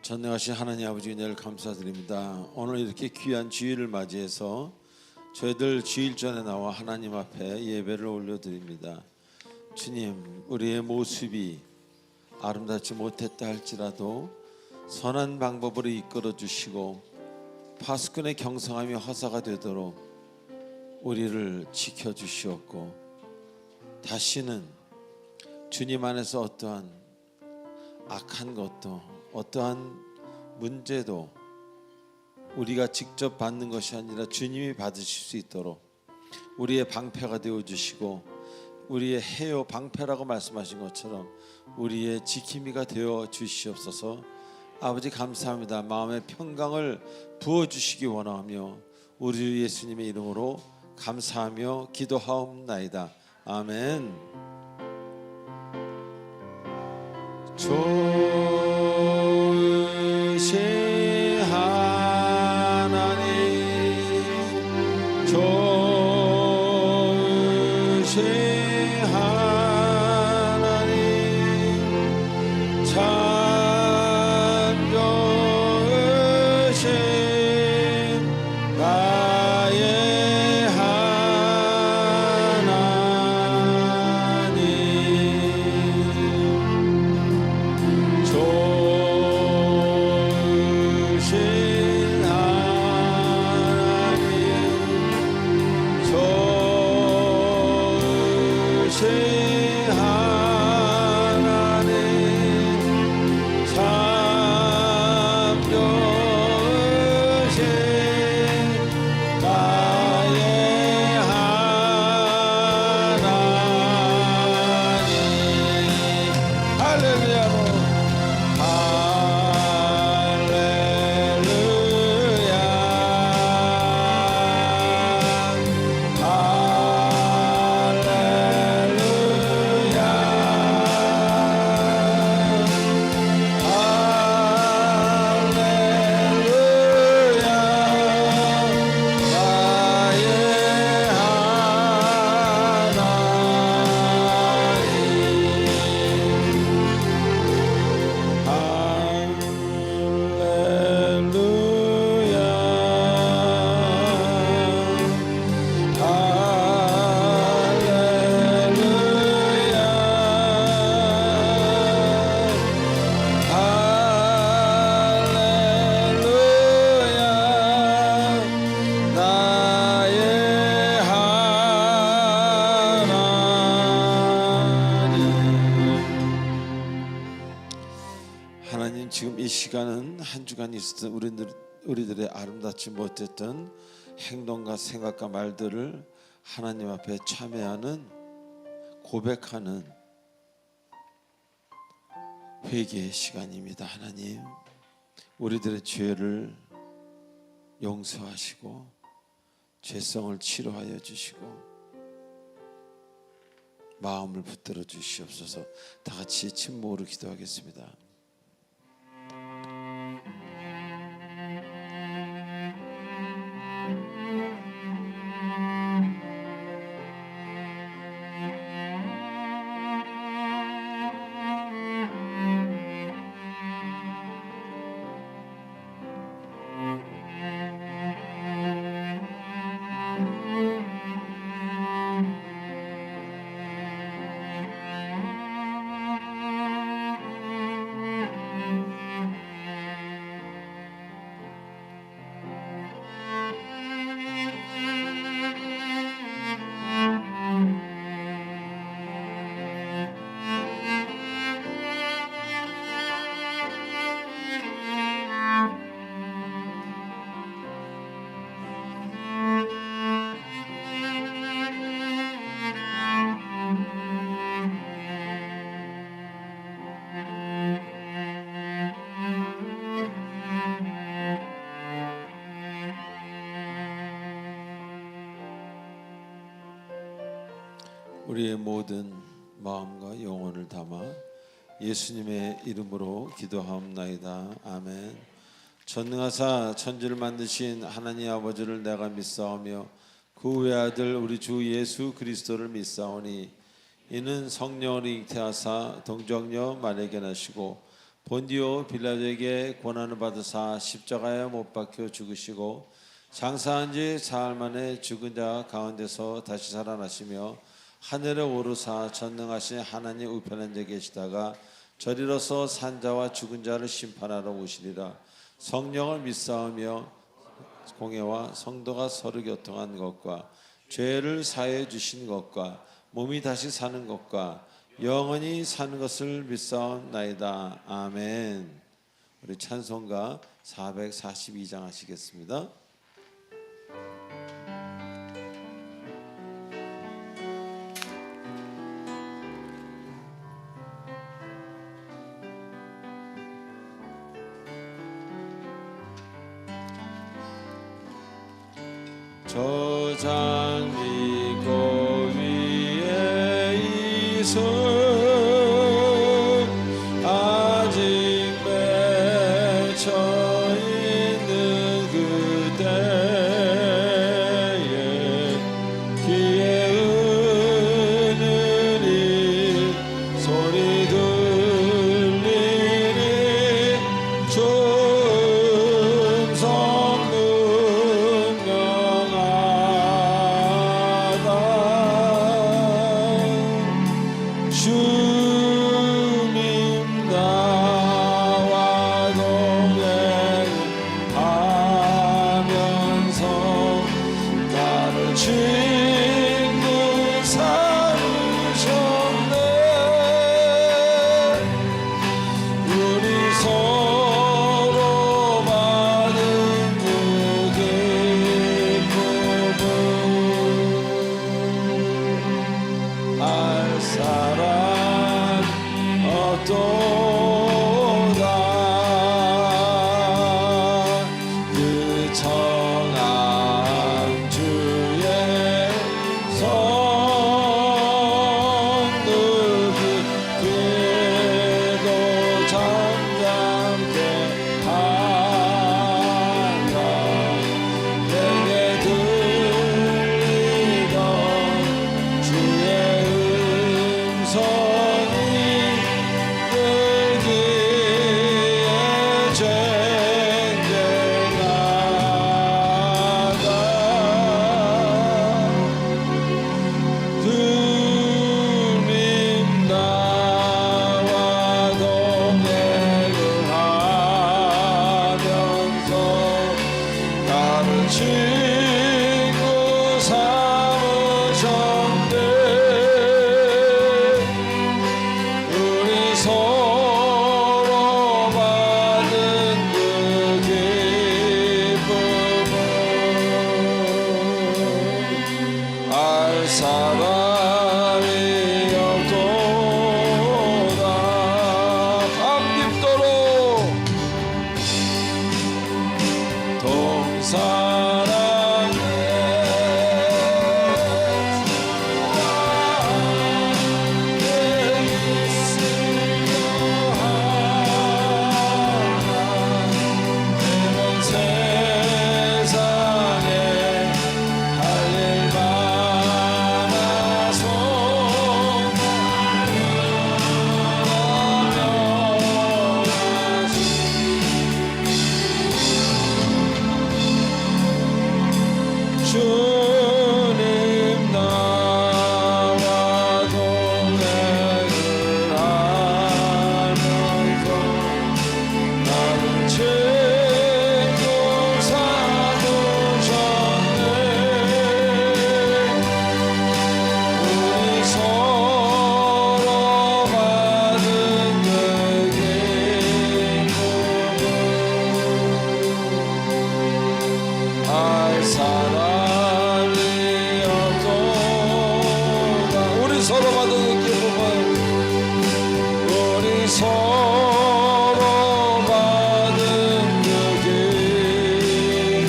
전능하신 하나님 아버지 은혜를 감사드립니다. 오늘 이렇게 귀한 주일을 맞이해서 저희들 주일 전에 나와 하나님 앞에 예배를 올려드립니다. 주님, 우리의 모습이 아름답지 못했다 할지라도 선한 방법으로 이끌어 주시고 파수꾼의 경성함이 허사가 되도록 우리를 지켜주시옵고, 다시는 주님 안에서 어떠한 악한 것도 어떠한 문제도 우리가 직접 받는 것이 아니라 주님이 받으실 수 있도록 우리의 방패가 되어주시고, 우리의 해요 방패라고 말씀하신 것처럼 우리의 지킴이가 되어 주시옵소서. 아버지 감사합니다. 마음의 평강을 부어주시기 원하며 우리 예수님의 이름으로 감사하며 기도하옵나이다. 아멘. 좋으신 하나님, 좋으신 하나님, 참 좋으신 나의 하나님, 좋으신 하나님, 좋으신 하나님, 참 좋으신 나의 하나님. 할렐루야. 하나님, 지금 이 시간은 한 주간 있었던 우리들의 아름답지 못했던 행동과 생각과 말들을 하나님 앞에 참회하는, 고백하는 회개의 시간입니다. 하나님, 우리들의 죄를 용서하시고 죄성을 치료하여 주시고 마음을 붙들어 주시옵소서. 다 같이 침묵으로 기도하겠습니다. 우리의 모든 마음과 영혼을 담아 예수님의 이름으로 기도하옵나이다. 아멘. 전능하사 천지를 만드신 하나님 아버지를 내가 믿사오며 그 외아들 우리 주 예수 그리스도를 믿사오니 이는 성령을 잉태하사 동정녀 마리아에게 나시고 본디오 빌라도에게 고난을 받으사 십자가에 못 박혀 죽으시고 장사한 지 사흘 만에 죽은 자 가운데서 다시 살아나시며 하늘에 오르사 전능하신 하나님 우편한 데 계시다가 저리로서 산자와 죽은 자를 심판하러 오시리라. 성령을 믿사오며 공회와 성도가 서로 교통한 것과 죄를 사해 주신 것과 몸이 다시 사는 것과 영원히 사는 것을 믿사옵나이다. 아멘. 우리 찬송가 442장 하시겠습니다. 저 장미꽃 위에 이슬 아직 맺혀 있는 그때에 귀에 은은히 소리 들리니 음성 주님 나와 동행하면서 나를 친구 삼으셨네. 우리 서로 받은 그 기쁨을 알 사람 없도다. 그 청한 주의 성도들 그도 잠잠케 하여 내게 들리던 주의 음성이 내 귀에 쟁쟁하다. 주님 나와 동행을 하면서 나를 친구 삼으셨네. 우리 서로 받은 그 기쁨을 알 사람이 없도다. 밤 깊도록 동사랑에 세상에 할 일 많아서 주님 나와 동행을 하면서 나를 친구 삼으셨네. 우리 서로 받은 그 기쁨을 알 사람이 없도다. 우리 서로 받은 그 기쁨을 우리 서로 받은 그 기쁨을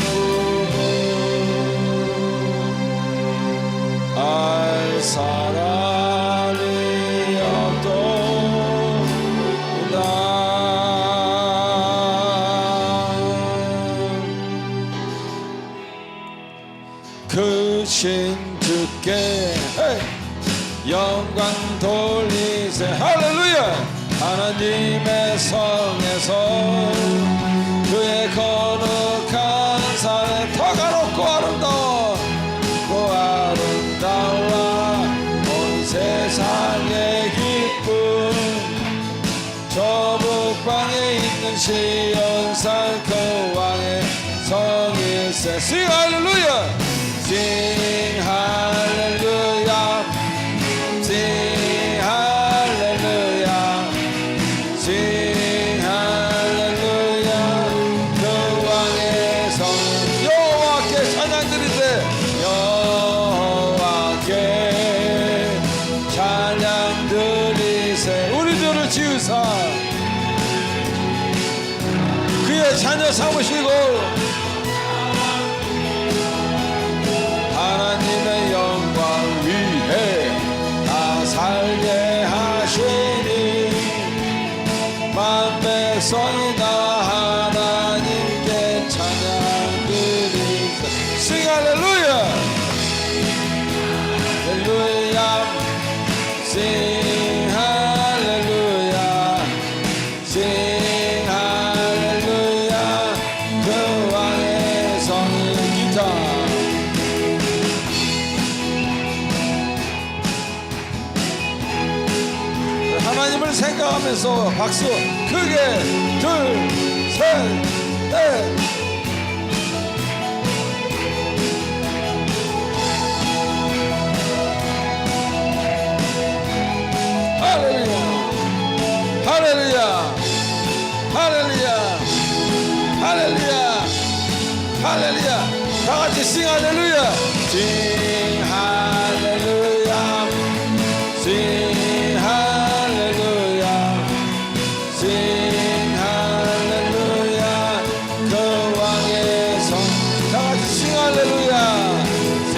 알 사람이 없도다. 크신 주께 영광 돌리세. 할렐루야. 하나님의 성에서 그의 거룩한 산에 더 가롭고 아름다워 그 아름다워 온 세상의 기쁨 저 북방에 있는 시온산 그 왕의 성일세 Sing 할렐루야 Sing 할렐루야 Sing 할렐루야 Sing 할렐루야 그 왕의 성 여호와께 찬양 드리세 여호와께 찬양 드리세 우리 죄를 지으사 그의 자녀 삼으시고 하나님의 영광 위해 다 살게 하시니 만백성이 다 하나님께 찬양 드리세 Sing 할렐루야 할렐루야 Sing 할렐루야 Sing 할렐루야 그 왕의 성을 기타 하나님을 생각하면서 박수 크게 둘 셋 넷 할렐루야 할렐루야 할렐루야 할렐루야 할렐루야 다 같이 싱 할렐루야 싱 할렐루야 싱 할렐루야 싱 할렐루야 그 왕의 성 다 같이 싱 할렐루야 싱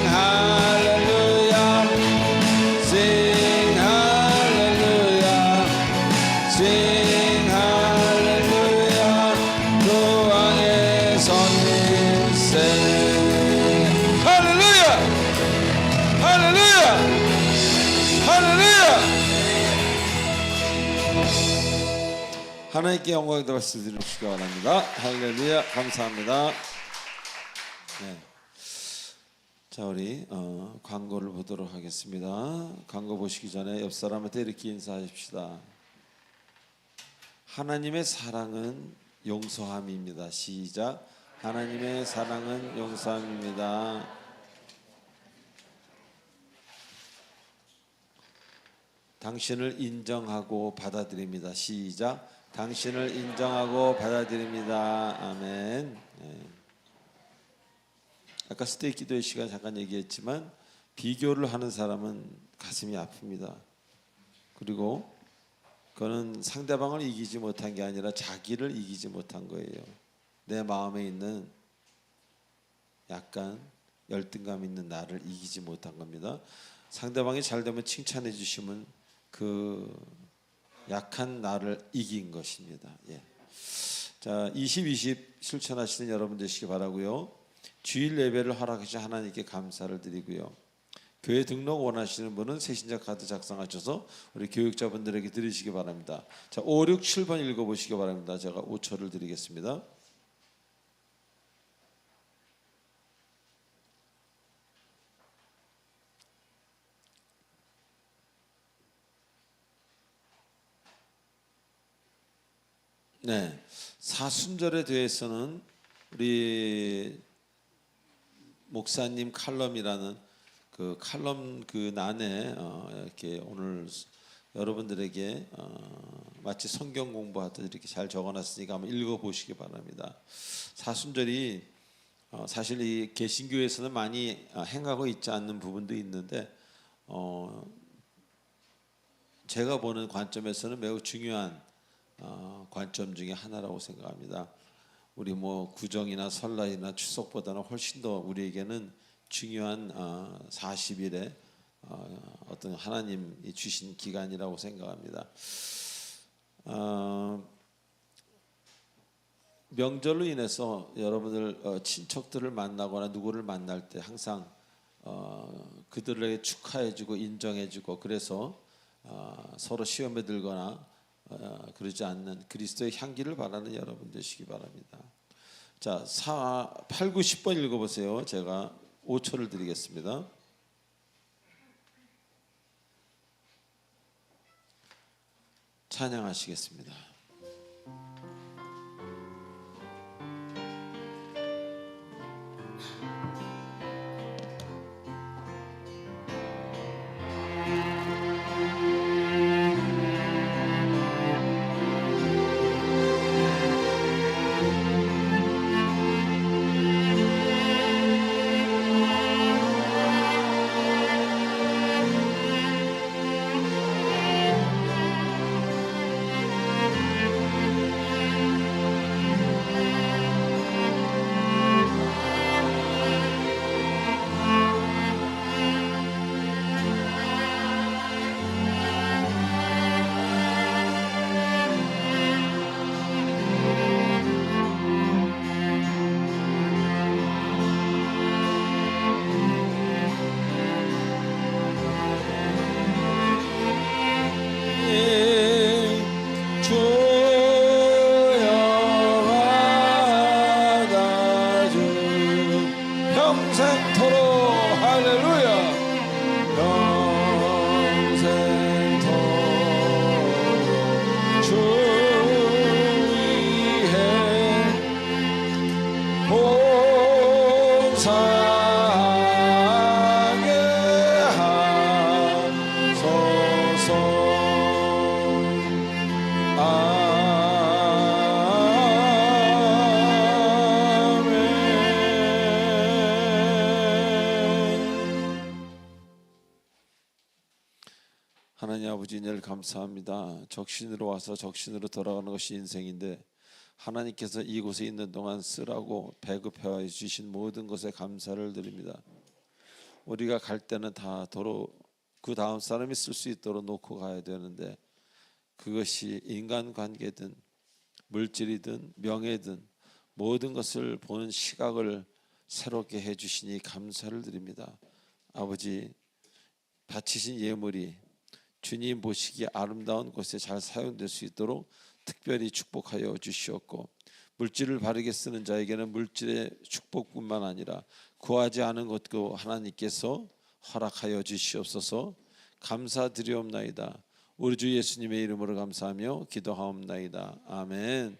할렐루야 싱 할렐루야 싱 할렐루야 그 왕의 성일세 할렐루야 할렐루야 할렐루야 하나님께 영광의 박수 드리시기 바랍니다. 할렐루야 감사합니다. 네. 자 우리 광고를 보도록 하겠습니다. 광고 보시기 전에 옆 사람한테 이렇게 인사하십시다. 하나님의 사랑은 용서함입니다. 시작. 하나님의 사랑은 용서함입니다. 당신을 인정하고 받아들입니다. 시작. 당신을 인정하고 받아들입니다. 아멘. 네. 아까 스테이 기도의 시간 잠깐 얘기했지만 비교를 하는 사람은 가슴이 아픕니다. 그리고 그거는 상대방을 이기지 못한 게 아니라 자기를 이기지 못한 거예요. 내 마음에 있는 약간 열등감 있는 나를 이기지 못한 겁니다. 상대방이 잘 되면 칭찬해 주시면 그 약한 나를 이긴 것입니다. 예. 자, 20-20 실천하시는 여러분 되시기 바라고요. 주일 예배를 허락하신 하나님께 감사를 드리고요. 교회 등록 원하시는 분은 새신자 카드 작성하셔서 우리 교육자분들에게 드리시기 바랍니다. 자, 5, 6, 7번 읽어보시기 바랍니다. 제가 5초를 드리겠습니다. 네, 사순절에 대해서는 우리 목사님 칼럼이라는 그 칼럼 그 난에 이렇게 오늘 여러분들에게 마치 성경 공부하듯 이렇게 잘 적어놨으니까 한번 읽어보시기 바랍니다. 사순절이 사실 이 개신교에서는 많이 행하고 있지 않는 부분도 있는데 제가 보는 관점에서는 매우 중요한 관점 중에 하나라고 생각합니다. 우리 뭐 구정이나 설날이나 추석보다는 훨씬 더 우리에게는 중요한 40일의 어떤 하나님이 주신 기간이라고 생각합니다. 명절로 인해서 여러분들 친척들을 만나거나 누구를 만날 때 항상 그들에게 축하해주고 인정해주고 그래서 서로 시험에 들거나 그러지 않는 그리스도의 향기를 바라는 여러분 되시기 바랍니다. 자, 8, 9, 10번 읽어보세요. 제가 5초를 드리겠습니다. 찬양하시겠습니다. 하나님 아버지 은혜를 감사합니다. 적신으로 와서 적신으로 돌아가는 것이 인생인데 하나님께서 이곳에 있는 동안 쓰라고 배급해 주신 모든 것에 감사를 드립니다. 우리가 갈 때는 다 도로 그 다음 사람이 쓸 수 있도록 놓고 가야 되는데 그것이 인간관계든 물질이든 명예든 모든 것을 보는 시각을 새롭게 해주시니 감사를 드립니다. 아버지, 바치신 예물이 주님 보시기에 아름다운 곳에 잘 사용될 수 있도록 특별히 축복하여 주시옵고 물질을 바르게 쓰는 자에게는 물질의 축복뿐만 아니라 구하지 않은 것도 하나님께서 허락하여 주시옵소서. 감사드리옵나이다. 우리 주 예수님의 이름으로 감사하며 기도하옵나이다. 아멘.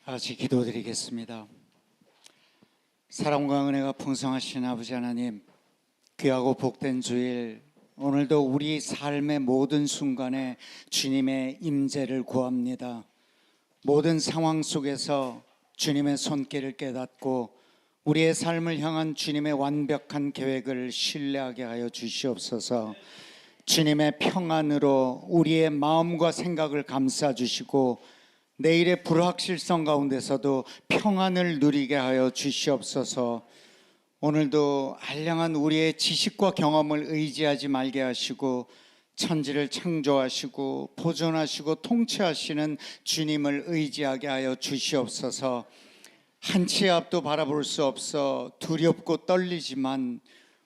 다 같이 기도드리겠습니다. 사랑과 은혜가 풍성하신 아버지 하나님, 귀하고 복된 주일, 오늘도 우리 삶의 모든 순간에 주님의 임재를 구합니다. 모든 상황 속에서 주님의 손길을 깨닫고 우리의 삶을 향한 주님의 완벽한 계획을 신뢰하게 하여 주시옵소서. 주님의 평안으로 우리의 마음과 생각을 감싸 주시고 내일의 불확실성 가운데서도 평안을 누리게 하여 주시옵소서. 오늘도 알량한 우리의 지식과 경험을 의지하지 말게 하시고 천지를 창조하시고 보존하시고 통치하시는 주님을 의지하게 하여 주시옵소서. 한치의 앞도 바라볼 수 없어 두렵고 떨리지만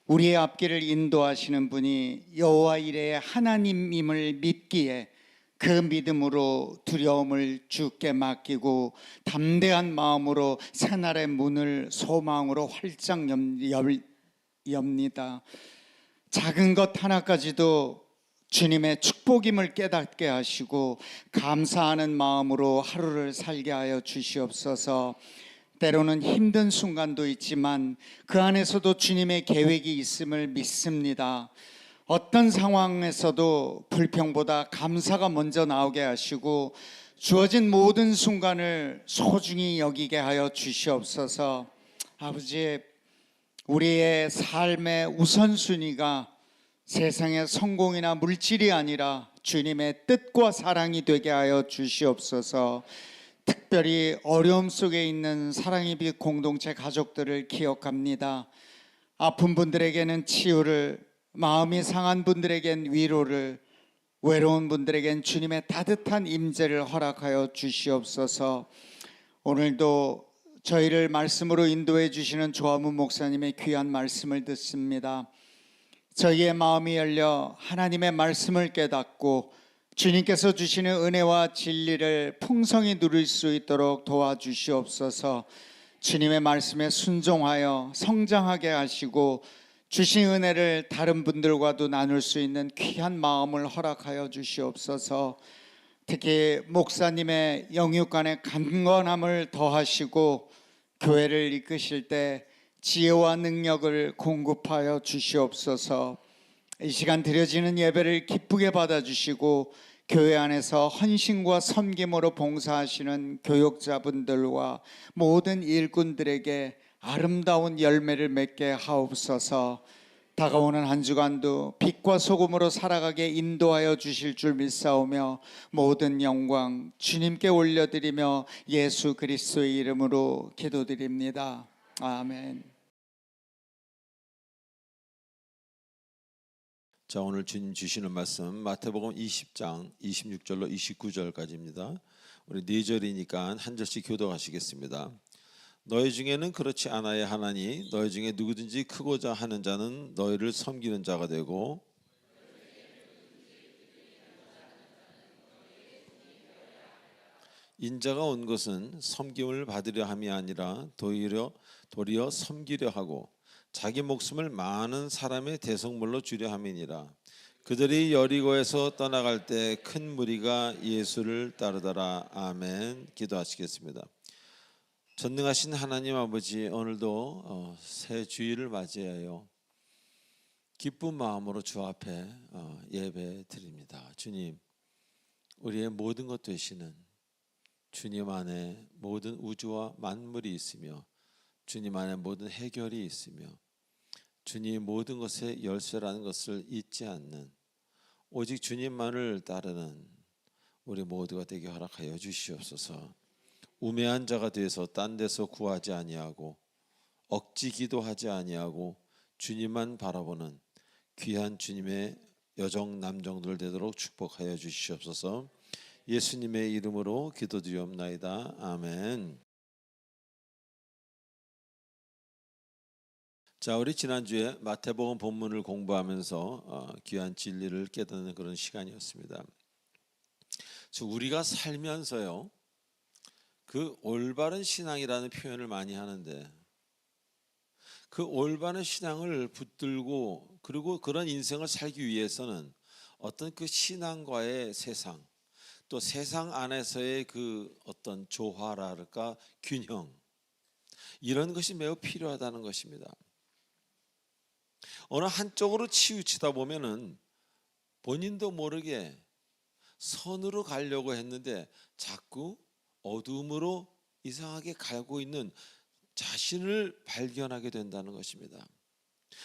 우리의 앞길을 인도하시는 분이 여호와 이레의 하나님임을 믿기에 그 믿음으로 두려움을 주께 맡기고 담대한 마음으로 새날의 문을 소망으로 활짝 엽니다. 작은 것 하나까지도 주님의 축복임을 깨닫게 하시고 감사하는 마음으로 하루를 살게 하여 주시옵소서. 때로는 힘든 순간도 있지만 그 안에서도 주님의 계획이 있음을 믿습니다. 어떤 상황에서도 불평보다 감사가 먼저 나오게 하시고 주어진 모든 순간을 소중히 여기게 하여 주시옵소서. 아버지, 우리의 삶의 우선순위가 세상의 성공이나 물질이 아니라 주님의 뜻과 사랑이 되게 하여 주시옵소서. 특별히 어려움 속에 있는 사랑의 빛 공동체 가족들을 기억합니다. 아픈 분들에게는 치유를, 마음이 상한 분들에겐 위로를, 외로운 분들에겐 주님의 따뜻한 임재를 허락하여 주시옵소서. 오늘도 저희를 말씀으로 인도해 주시는 조화문 목사님의 귀한 말씀을 듣습니다. 저희의 마음이 열려 하나님의 말씀을 깨닫고 주님께서 주시는 은혜와 진리를 풍성히 누릴 수 있도록 도와주시옵소서. 주님의 말씀에 순종하여 성장하게 하시고 주신 은혜를 다른 분들과도 나눌 수 있는 귀한 마음을 허락하여 주시옵소서. 특히 목사님의 영육간의 강건함을 더하시고 교회를 이끄실 때 지혜와 능력을 공급하여 주시옵소서. 이 시간 드려지는 예배를 기쁘게 받아주시고 교회 안에서 헌신과 섬김으로 봉사하시는 교역자분들과 모든 일꾼들에게 아름다운 열매를 맺게 하옵소서. 다가오는 한 주간도 빛과 소금으로 살아가게 인도하여 주실 줄 믿사오며 모든 영광 주님께 올려드리며 예수 그리스도의 이름으로 기도드립니다. 아멘. 자, 오늘 주님 주시는 말씀 마태복음 20장 26절로 29절까지입니다. 우리 4절이니까 한 절씩 교독하시겠습니다. 너희 중에는 그렇지 않아야 하나니 너희 중에 누구든지 크고자 하는 자는 너희를 섬기는 자가 되고 인자가 온 것은 섬김을 받으려 함이 아니라 도리어 섬기려 하고 자기 목숨을 많은 사람의 대속물로 주려 함이니라. 그들이 여리고에서 떠나갈 때 큰 무리가 예수를 따르더라. 아멘. 기도하시겠습니다. 전능하신 하나님 아버지, 오늘도 새 주일을 맞이하여 기쁜 마음으로 주 앞에 예배 드립니다. 주님, 우리의 모든 것 되시는 주님 안에 모든 우주와 만물이 있으며 주님 안에 모든 해결이 있으며 주님 모든 것의 열쇠라는 것을 잊지 않는 오직 주님만을 따르는 우리 모두가 되게 허락하여 주시옵소서. 우매한 자가 되어서 딴 데서 구하지 아니하고 억지 기도하지 아니하고 주님만 바라보는 귀한 주님의 여정 남정들 되도록 축복하여 주시옵소서. 예수님의 이름으로 기도드리옵나이다. 아멘. 자, 우리 지난주에 마태복음 본문을 공부하면서 귀한 진리를 깨닫는 그런 시간이었습니다. 우리가 살면서요, 그 올바른 신앙이라는 표현을 많이 하는데 그 올바른 신앙을 붙들고 그리고 그런 인생을 살기 위해서는 어떤 그 신앙과의 세상 또 세상 안에서의 그 어떤 조화랄까 균형, 이런 것이 매우 필요하다는 것입니다. 어느 한쪽으로 치우치다 보면은 본인도 모르게 선으로 가려고 했는데 자꾸 어두움으로 이상하게 가고 있는 자신을 발견하게 된다는 것입니다.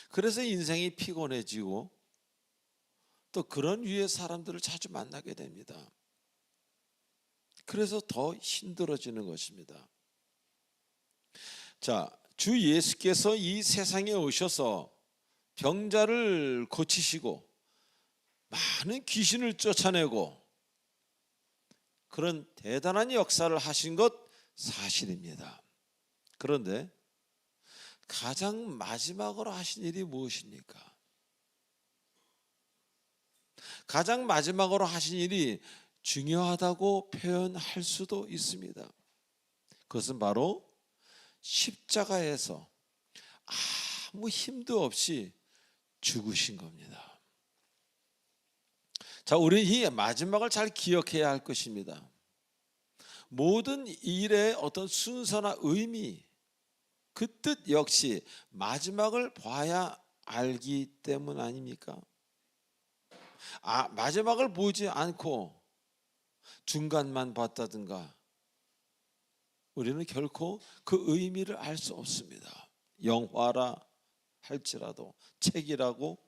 그래서 인생이 피곤해지고 또 그런 류의 사람들을 자주 만나게 됩니다. 그래서 더 힘들어지는 것입니다. 자, 주 예수께서 이 세상에 오셔서 병자를 고치시고 많은 귀신을 쫓아내고 그런 대단한 역사를 하신 것 사실입니다. 그런데 가장 마지막으로 하신 일이 무엇입니까? 가장 마지막으로 하신 일이 중요하다고 표현할 수도 있습니다. 그것은 바로 십자가에서 아무 힘도 없이 죽으신 겁니다. 자, 우리는 이 마지막을 잘 기억해야 할 것입니다. 모든 일의 어떤 순서나 의미, 그 뜻 역시 마지막을 봐야 알기 때문 아닙니까? 마지막을 보지 않고 중간만 봤다든가 우리는 결코 그 의미를 알 수 없습니다. 영화라 할지라도, 책이라고,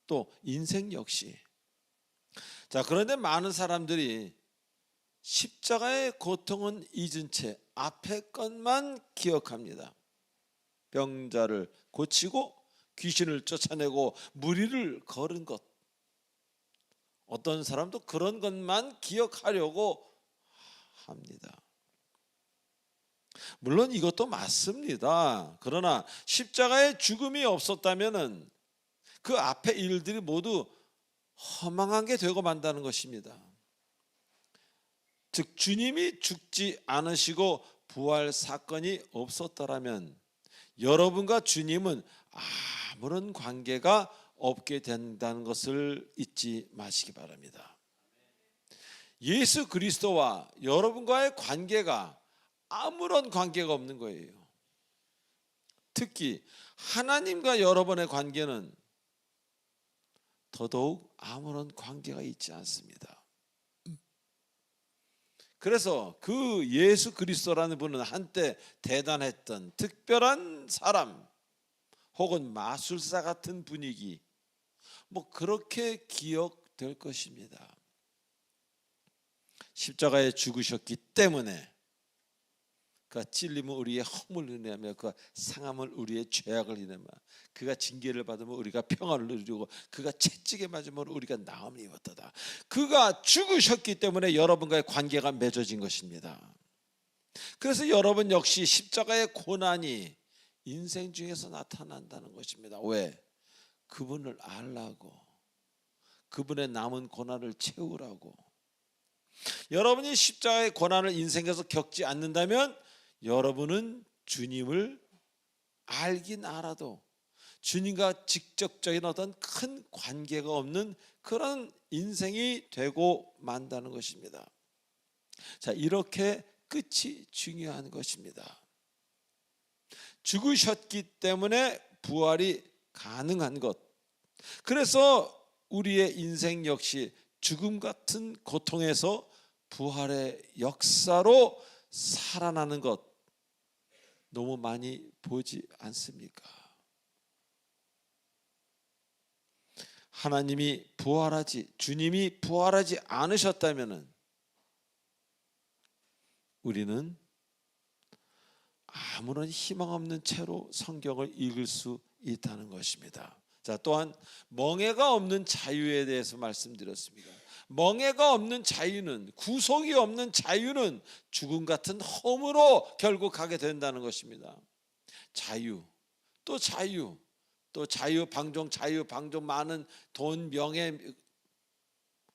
또 인생 역시. 자, 그런데 많은 사람들이 십자가의 고통은 잊은 채 앞의 것만 기억합니다. 병자를 고치고 귀신을 쫓아내고 무리를 걸은 것, 어떤 사람도 그런 것만 기억하려고 합니다. 물론 이것도 맞습니다. 그러나 십자가의 죽음이 없었다면 그 앞의 일들이 모두 허망한 게 되고 만다는 것입니다. 즉 주님이 죽지 않으시고 부활 사건이 없었더라면 여러분과 주님은 아무런 관계가 없게 된다는 것을 잊지 마시기 바랍니다. 예수 그리스도와 여러분과의 관계가 아무런 관계가 없는 거예요. 특히 하나님과 여러분의 관계는 더더욱 아무런 관계가 있지 않습니다. 그래서 그 예수 그리스도라는 분은 한때 대단했던 특별한 사람 혹은 마술사 같은 분위기, 그렇게 기억될 것입니다. 십자가에 죽으셨기 때문에 그가 찔림은 우리의 허물을 인하며 그가 상함을 우리의 죄악을 인하며 그가 징계를 받으면 우리가 평안을 누리고 그가 채찍에 맞으면 우리가 나음을 입었도다. 그가 죽으셨기 때문에 여러분과의 관계가 맺어진 것입니다. 그래서 여러분 역시 십자가의 고난이 인생 중에서 나타난다는 것입니다. 왜? 그분을 알라고, 그분의 남은 고난을 채우라고. 여러분이 십자가의 고난을 인생에서 겪지 않는다면 여러분은 주님을 알긴 알아도 주님과 직접적인 어떤 큰 관계가 없는 그런 인생이 되고 만다는 것입니다. 자, 이렇게 끝이 중요한 것입니다. 죽으셨기 때문에 부활이 가능한 것. 그래서 우리의 인생 역시 죽음 같은 고통에서 부활의 역사로 살아나는 것 너무 많이 보지 않습니까? 주님이 부활하지 않으셨다면 우리는 아무런 희망 없는 채로 성경을 읽을 수 있다는 것입니다. 자, 또한 멍에가 없는 자유에 대해서 말씀드렸습니다. 멍에가 없는 자유는, 구속이 없는 자유는 죽음 같은 험으로 결국 가게 된다는 것입니다. 자유, 또 자유, 또 자유방종 많은 돈, 명예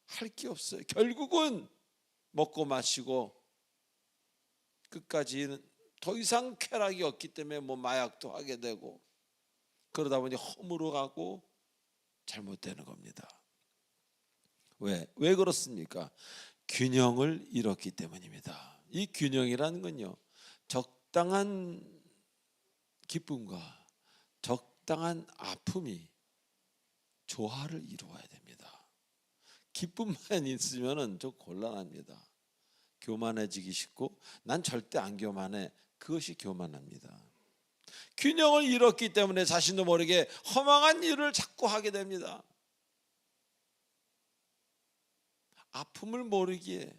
할 게 없어요. 결국은 먹고 마시고 끝까지는 더 이상 쾌락이 없기 때문에 마약도 하게 되고 그러다 보니 험으로 가고 잘못되는 겁니다. 왜 그렇습니까? 균형을 잃었기 때문입니다. 이 균형이라는 건요, 적당한 기쁨과 적당한 아픔이 조화를 이루어야 됩니다. 기쁨만 있으면 좀 곤란합니다. 교만해지기 쉽고 난 절대 안 교만해, 그것이 교만합니다. 균형을 잃었기 때문에 자신도 모르게 허망한 일을 자꾸 하게 됩니다. 아픔을 모르기에,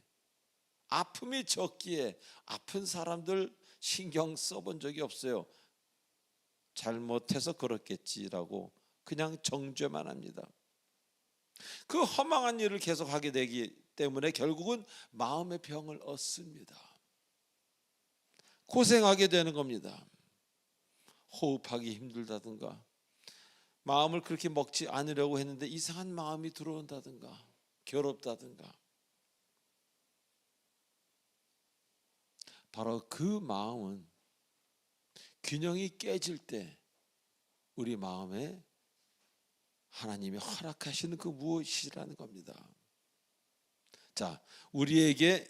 아픔이 적기에 아픈 사람들 신경 써본 적이 없어요. 잘못해서 그렇겠지라고 그냥 정죄만 합니다. 그 허망한 일을 계속 하게 되기 때문에 결국은 마음의 병을 얻습니다. 고생하게 되는 겁니다. 호흡하기 힘들다든가, 마음을 그렇게 먹지 않으려고 했는데 이상한 마음이 들어온다든가, 괴롭다든가. 바로 그 마음은 균형이 깨질 때 우리 마음에 하나님이 허락하시는 그 무엇이라는 겁니다. 자, 우리에게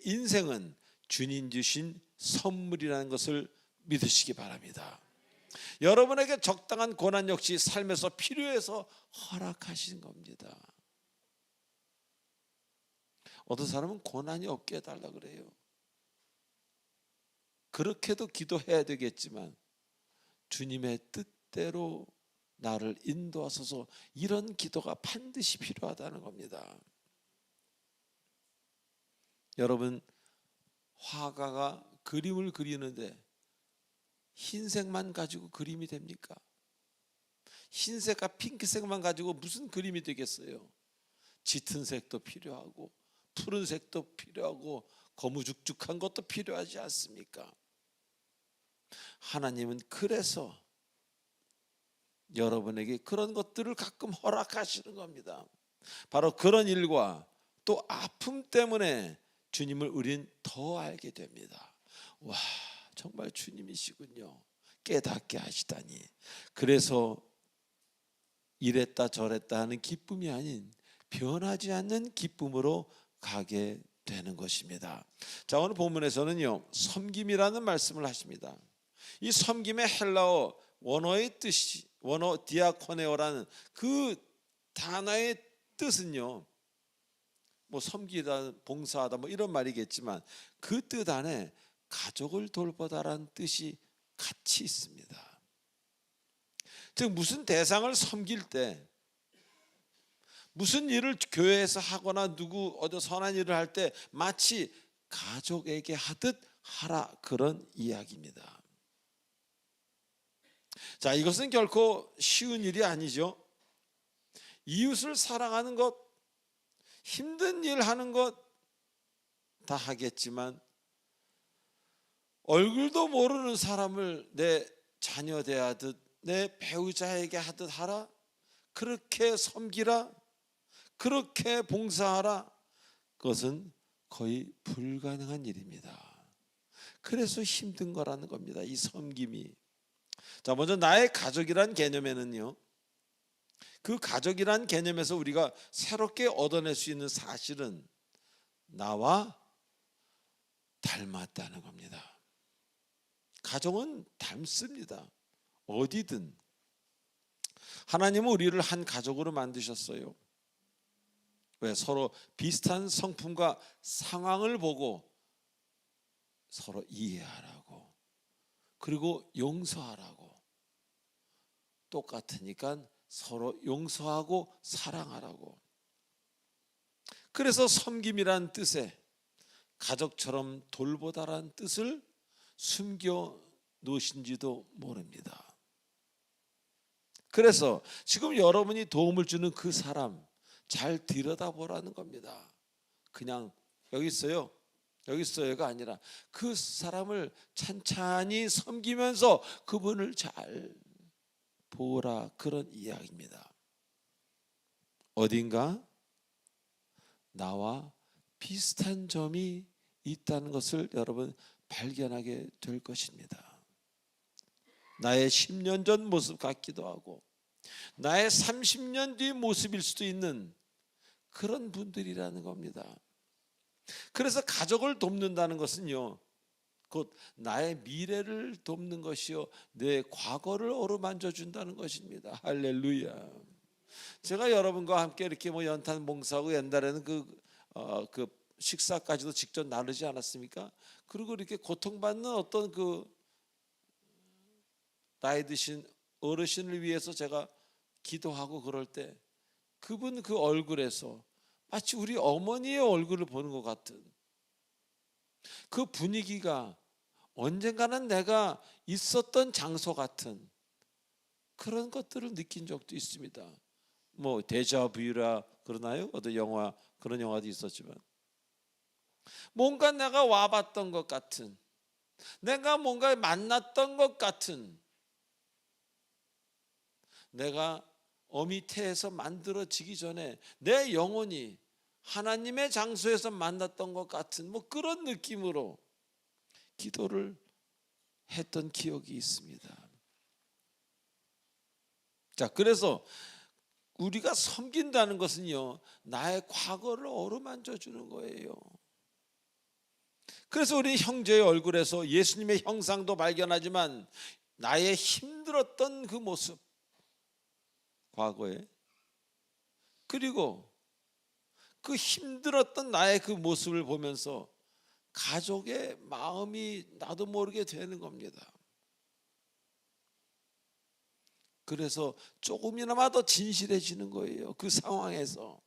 인생은 주님 주신 선물이라는 것을 믿으시기 바랍니다. 여러분에게 적당한 고난 역시 삶에서 필요해서 허락하신 겁니다. 어떤 사람은 고난이 없게 해달라 그래요. 그렇게도 기도해야 되겠지만 주님의 뜻대로 나를 인도하소서, 이런 기도가 반드시 필요하다는 겁니다. 여러분, 화가가 그림을 그리는데 흰색만 가지고 그림이 됩니까? 흰색과 핑크색만 가지고 무슨 그림이 되겠어요? 짙은 색도 필요하고 푸른색도 필요하고 거무죽죽한 것도 필요하지 않습니까? 하나님은 그래서 여러분에게 그런 것들을 가끔 허락하시는 겁니다. 바로 그런 일과 또 아픔 때문에 주님을 우린 더 알게 됩니다. 와, 정말 주님이시군요. 깨닫게 하시다니. 그래서 이랬다 저랬다 하는 기쁨이 아닌 변하지 않는 기쁨으로 가게 되는 것입니다. 자, 오늘 본문에서는요, 섬김이라는 말씀을 하십니다. 이 섬김의 헬라어 원어의 뜻이, 원어 디아코네오라는 그 단어의 뜻은요, 뭐 섬기다, 봉사하다 뭐 이런 말이겠지만 그 뜻 안에 가족을 돌보다라는 뜻이 같이 있습니다. 즉 무슨 대상을 섬길 때, 무슨 일을 교회에서 하거나 누구 어디 선한 일을 할 때 마치 가족에게 하듯 하라, 그런 이야기입니다. 자, 이것은 결코 쉬운 일이 아니죠. 이웃을 사랑하는 것, 힘든 일 하는 것 다 하겠지만 얼굴도 모르는 사람을 내 자녀 대하듯 내 배우자에게 하듯 하라, 그렇게 섬기라, 그렇게 봉사하라, 그것은 거의 불가능한 일입니다. 그래서 힘든 거라는 겁니다, 이 섬김이. 자, 먼저 나의 가족이란 개념에는요, 그 가족이란 개념에서 우리가 새롭게 얻어낼 수 있는 사실은 나와 닮았다는 겁니다. 가족은 닮습니다. 어디든. 하나님은 우리를 한 가족으로 만드셨어요. 왜? 서로 비슷한 성품과 상황을 보고 서로 이해하라고, 그리고 용서하라고. 똑같으니까 서로 용서하고 사랑하라고. 그래서 섬김이란 뜻에 가족처럼 돌보다라는 뜻을 숨겨 놓으신지도 모릅니다. 그래서 지금 여러분이 도움을 주는 그 사람 잘 들여다보라는 겁니다. 그냥 여기 있어요, 여기 있어요가 아니라 그 사람을 찬찬히 섬기면서 그분을 잘 보라, 그런 이야기입니다. 어딘가 나와 비슷한 점이 있다는 것을 여러분 발견하게 될 것입니다. 나의 10년 전 모습 같기도 하고 나의 30년 뒤 모습일 수도 있는 그런 분들이라는 겁니다. 그래서 가족을 돕는다는 것은요, 곧 나의 미래를 돕는 것이요, 내 과거를 어루만져 준다는 것입니다. 할렐루야. 제가 여러분과 함께 이렇게 연탄 봉사하고 옛날에는 그 식사까지도 직접 나누지 않았습니까? 그리고 이렇게 고통받는 어떤 그 나이 드신 어르신을 위해서 제가 기도하고 그럴 때 그분 그 얼굴에서 마치 우리 어머니의 얼굴을 보는 것 같은 그 분위기가 언젠가는 내가 있었던 장소 같은 그런 것들을 느낀 적도 있습니다. 데자뷰라 그러나요? 어떤 영화, 그런 영화도 있었지만 뭔가 내가 와봤던 것 같은, 내가 뭔가 만났던 것 같은, 내가 어미태에서 만들어지기 전에 내 영혼이 하나님의 장소에서 만났던 것 같은 그런 느낌으로 기도를 했던 기억이 있습니다. 자, 그래서 우리가 섬긴다는 것은요, 나의 과거를 어루만져 주는 거예요. 그래서 우리 형제의 얼굴에서 예수님의 형상도 발견하지만 나의 힘들었던 그 모습, 과거에, 그리고 그 힘들었던 나의 그 모습을 보면서 가족의 마음이 나도 모르게 되는 겁니다. 그래서 조금이나마 더 진실해지는 거예요, 그 상황에서.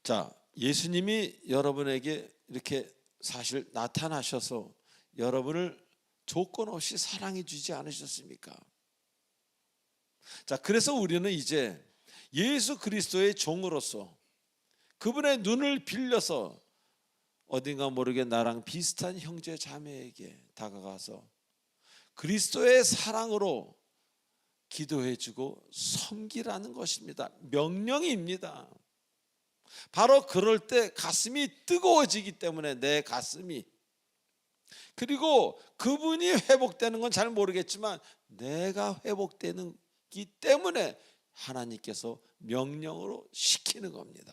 자, 예수님이 여러분에게 이렇게 사실 나타나셔서 여러분을 조건 없이 사랑해 주지 않으셨습니까? 자, 그래서 우리는 이제 예수 그리스도의 종으로서 그분의 눈을 빌려서 어딘가 모르게 나랑 비슷한 형제 자매에게 다가가서 그리스도의 사랑으로 기도해주고 섬기라는 것입니다. 명령입니다. 바로 그럴 때 가슴이 뜨거워지기 때문에 내 가슴이, 그리고 그분이 회복되는 건 잘 모르겠지만 내가 회복되기 때문에 하나님께서 명령으로 시키는 겁니다.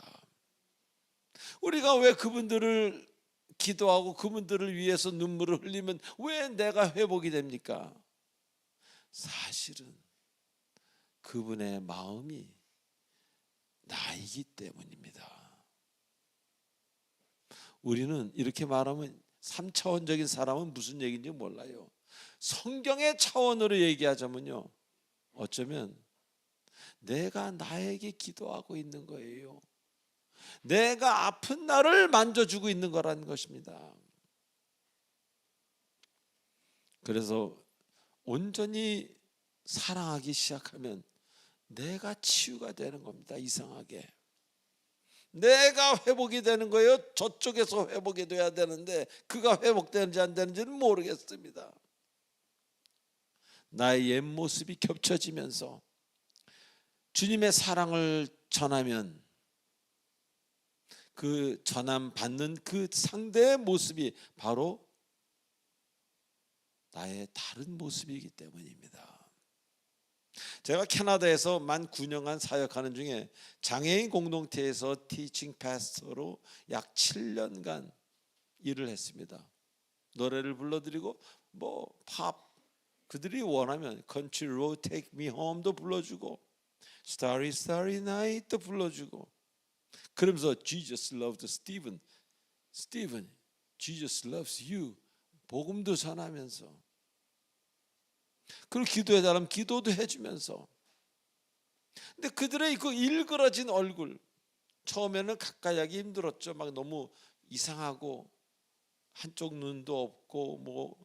우리가 왜 그분들을 기도하고 그분들을 위해서 눈물을 흘리면 왜 내가 회복이 됩니까? 사실은 그분의 마음이 나이기 때문입니다. 우리는 이렇게 말하면 3차원적인 사람은 무슨 얘기인지 몰라요. 성경의 차원으로 얘기하자면요, 어쩌면 내가 나에게 기도하고 있는 거예요. 내가 아픈 나를 만져주고 있는 거라는 것입니다. 그래서 온전히 사랑하기 시작하면 내가 치유가 되는 겁니다. 이상하게 내가 회복이 되는 거예요. 저쪽에서 회복이 돼야 되는데 그가 회복되는지 안 되는지는 모르겠습니다. 나의 옛 모습이 겹쳐지면서 주님의 사랑을 전하면 그 전함 받는 그 상대의 모습이 바로 나의 다른 모습이기 때문입니다. 제가 캐나다에서 만 9년간 사역하는 중에 장애인 공동체에서 티칭 패스터로 약 7년간 일을 했습니다. 노래를 불러드리고 팝, 그들이 원하면 Country Road Take Me Home도 불러주고 Starry Starry Night도 불러주고, 그러면서 Jesus loved Stephen, Stephen, Jesus loves you 복음도 전하면서, 그리고 기도해달라면 기도도 해주면서. 근데 그들의 그 일그러진 얼굴, 처음에는 가까이 하기 힘들었죠. 막 너무 이상하고 한쪽 눈도 없고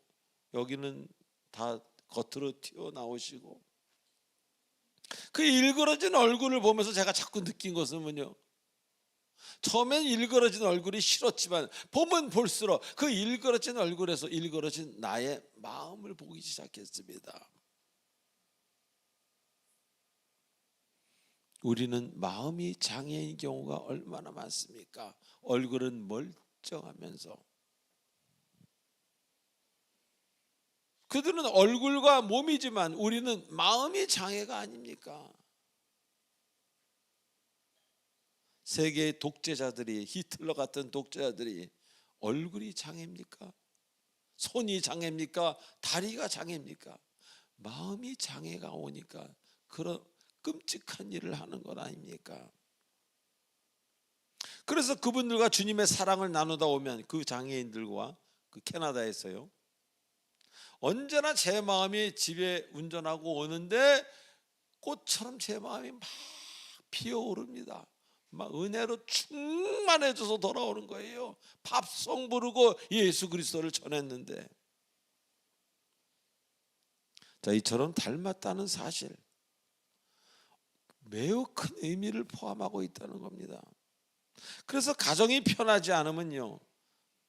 여기는 다 겉으로 튀어나오시고, 그 일그러진 얼굴을 보면서 제가 자꾸 느낀 것은 처음엔 일그러진 얼굴이 싫었지만 보면 볼수록 그 일그러진 얼굴에서 일그러진 나의 마음을 보기 시작했습니다. 우리는 마음이 장애인 경우가 얼마나 많습니까? 얼굴은 멀쩡하면서 그들은 얼굴과 몸이지만 우리는 마음이 장애가 아닙니까? 세계의 독재자들이, 히틀러 같은 독재자들이 얼굴이 장애입니까? 손이 장애입니까? 다리가 장애입니까? 마음이 장애가 오니까 그런 끔찍한 일을 하는 것 아닙니까? 그래서 그분들과 주님의 사랑을 나누다 오면 그 장애인들과 그 캐나다에서요, 언제나 제 마음이 집에 운전하고 오는데 꽃처럼 제 마음이 막 피어오릅니다. 막 은혜로 충만해져서 돌아오는 거예요. 팝송 부르고 예수 그리스도를 전했는데. 자, 이처럼 닮았다는 사실, 매우 큰 의미를 포함하고 있다는 겁니다. 그래서 가정이 편하지 않으면요,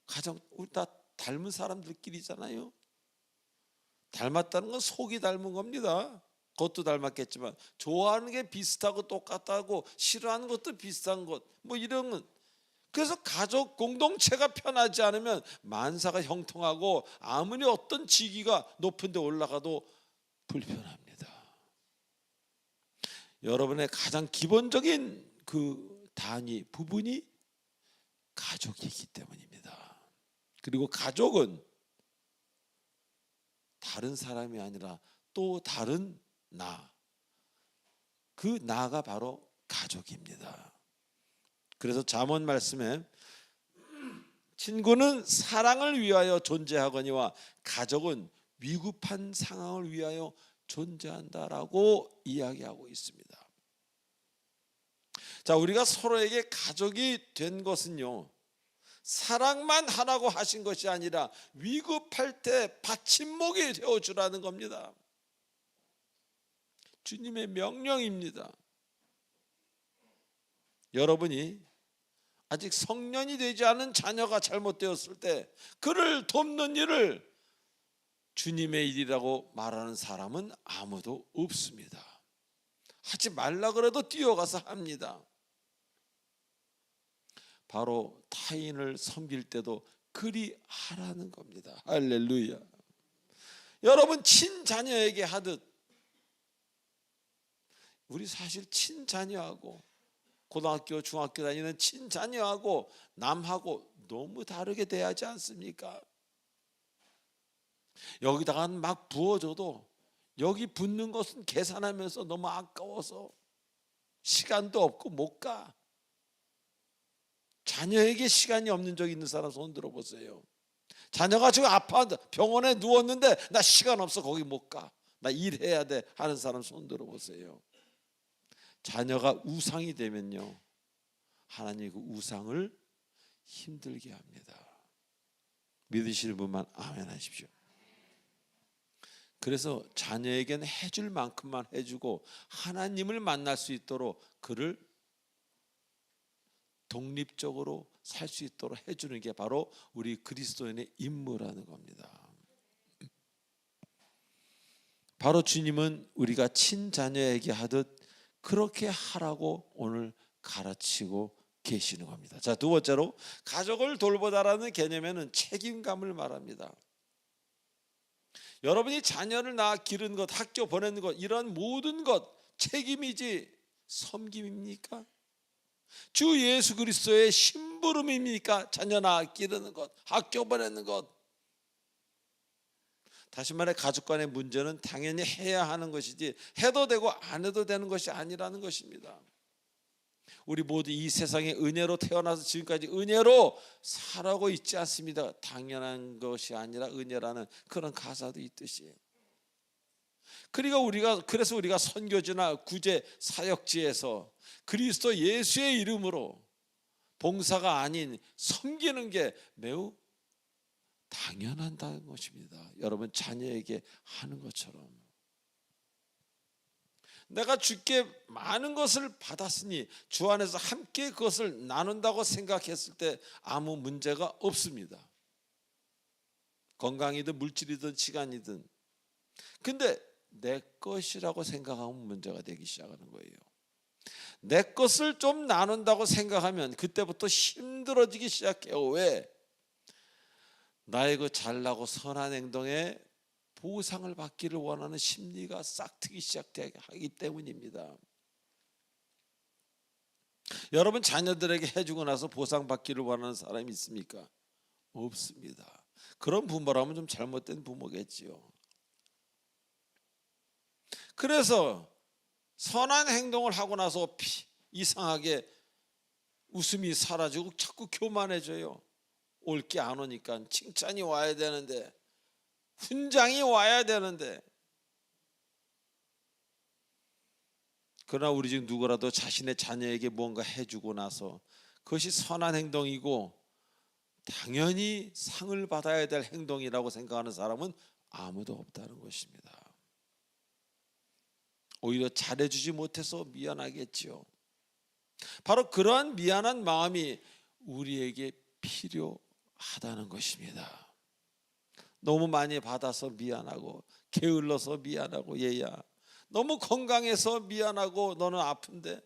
가정 우리 다 닮은 사람들끼리잖아요. 닮았다는 건 속이 닮은 겁니다. 그것도 닮았겠지만 좋아하는 게 비슷하고 똑같다고 싫어하는 것도 비슷한 것, 뭐 이런 건. 그래서 가족 공동체가 편하지 않으면 만사가 형통하고 아무리 어떤 직위가 높은 데 올라가도 불편합니다. 여러분의 가장 기본적인 그 단위, 부분이 가족이기 때문입니다. 그리고 가족은 다른 사람이 아니라 또 다른 나, 그 나가 바로 가족입니다. 그래서 잠언 말씀에 친구는 사랑을 위하여 존재하거니와 가족은 위급한 상황을 위하여 존재한다라고 이야기하고 있습니다. 자, 우리가 서로에게 가족이 된 것은요, 사랑만 하라고 하신 것이 아니라 위급할 때 받침목이 되어주라는 겁니다. 주님의 명령입니다. 여러분이 아직 성년이 되지 않은 자녀가 잘못되었을 때 그를 돕는 일을 주님의 일이라고 말하는 사람은 아무도 없습니다. 하지 말라 그래도 뛰어가서 합니다. 바로 타인을 섬길 때도 그리 하라는 겁니다. 할렐루야. 여러분, 친자녀에게 하듯 우리 사실 친자녀하고 고등학교 중학교 다니는 친자녀하고 남하고 너무 다르게 대하지 않습니까? 여기다가 막 부어줘도 여기 붓는 것은 계산하면서 너무 아까워서 시간도 없고 못 가. 자녀에게 시간이 없는 적 있는 사람 손 들어보세요. 자녀가 지금 아파 병원에 누웠는데 나 시간 없어 거기 못 가. 나 일해야 돼 하는 사람 손 들어보세요. 자녀가 우상이 되면요, 하나님 그 우상을 힘들게 합니다. 믿으시는 분만 아멘 하십시오. 그래서 자녀에게는 해줄 만큼만 해주고 하나님을 만날 수 있도록 그를 독립적으로 살 수 있도록 해주는 게 바로 우리 그리스도인의 임무라는 겁니다. 바로 주님은 우리가 친자녀에게 하듯 그렇게 하라고 오늘 가르치고 계시는 겁니다. 자, 두 번째로 가족을 돌보다라는 개념에는 책임감을 말합니다. 여러분이 자녀를 낳아 기른 것, 학교 보내는 것, 이런 모든 것 책임이지 섬김입니까? 주 예수 그리스도의 심부름입니까? 자녀 낳아 기르는 것, 학교 보내는 것. 다시 말해 가족 간의 문제는 당연히 해야 하는 것이지 해도 되고 안 해도 되는 것이 아니라는 것입니다. 우리 모두 이 세상에 은혜로 태어나서 지금까지 은혜로 살아오고 있지 않습니다. 당연한 것이 아니라 은혜라는 그런 가사도 있듯이. 그래서 우리가 선교지나 구제 사역지에서 그리스도 예수의 이름으로 봉사가 아닌 섬기는 게 매우 당연하다는 것입니다. 여러분, 자녀에게 하는 것처럼. 내가 주께 많은 것을 받았으니 주 안에서 함께 그것을 나눈다고 생각했을 때 아무 문제가 없습니다. 건강이든 물질이든 시간이든. 근데 내 것이라고 생각하면 문제가 되기 시작하는 거예요. 내 것을 좀 나눈다고 생각하면 그때부터 힘들어지기 시작해요. 왜? 나의 그 잘나고 선한 행동에 보상을 받기를 원하는 심리가 싹트기 시작하기 때문입니다. 여러분 자녀들에게 해주고 나서 보상받기를 원하는 사람이 있습니까? 없습니다. 그런 부모라면 좀 잘못된 부모겠지요. 그래서 선한 행동을 하고 나서 이상하게 웃음이 사라지고 자꾸 교만해져요. 올 게 안 오니까 칭찬이 와야 되는데, 훈장이 와야 되는데. 그러나 우리 중 누구라도 자신의 자녀에게 뭔가 해주고 나서 그것이 선한 행동이고 당연히 상을 받아야 될 행동이라고 생각하는 사람은 아무도 없다는 것입니다. 오히려 잘해주지 못해서 미안하겠지요. 바로 그러한 미안한 마음이 우리에게 필요하다는 것입니다. 너무 많이 받아서 미안하고, 게을러서 미안하고, 얘야 너무 건강해서 미안하고, 너는 아픈데